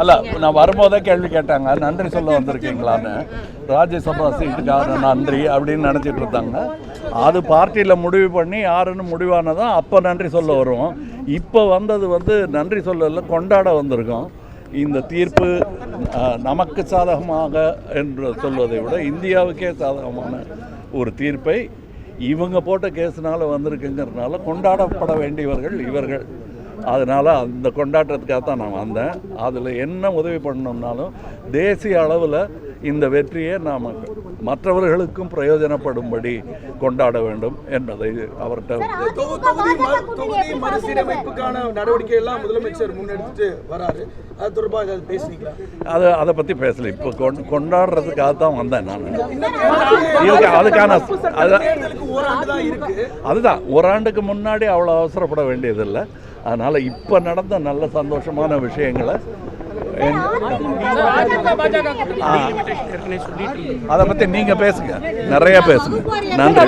அல்ல, நான் வரும்போதே கேள்வி கேட்டாங்க, நன்றி சொல்ல வந்திருக்கீங்களான்னு. ராஜ்யசபா சீட்டுக்காக நன்றி அப்படின்னு நினச்சிட்டு இருந்தாங்க. அது பார்ட்டியில் முடிவு பண்ணி யாருன்னு முடிவானதான் அப்போ நன்றி சொல்ல வருவோம். இப்போ வந்தது நன்றி சொல்லல, கொண்டாட வந்திருக்கோம். இந்த தீர்ப்பு நமக்கு சாதகமாக என்று சொல்வதை விட இந்தியாவுக்கே சாதகமான ஒரு தீர்ப்பை இவங்க போட்ட கேஸுனால வந்திருக்குங்கிறதுனால கொண்டாடப்பட வேண்டியவர்கள் இவர்கள். அதனால் அந்த கொண்டாட்டத்துக்காக தான் நான் வந்தேன். அதில் என்ன உதவி பண்ணணும்னாலும் தேசிய அளவில் இந்த வெற்றியை நாம் மற்றவர்களுக்கும் பிரயோஜனப்படும்படி கொண்டாட வேண்டும் என்பதை அவர்கிட்ட தொகுதி மறுசீரமைப்புக்கான நடவடிக்கை எல்லாம் முதலமைச்சர் முன்னெடுத்துட்டு வராரு. அது தொடர்பாக ஏதாவது பேசுனீங்களா? அதை பற்றி பேசலை. இப்போ கொண்டாடுறதுக்காக தான் வந்தேன் நான். அதுக்கான அதுதான் ஓராண்டுக்கு முன்னாடி அவ்வளோ அவசரப்பட வேண்டியதில்லை. அதனால் இப்போ நடந்த நல்ல சந்தோஷமான விஷயங்களை அதை பற்றி நீங்கள் பேசுங்க, நிறைய பேசுங்க. நன்றி.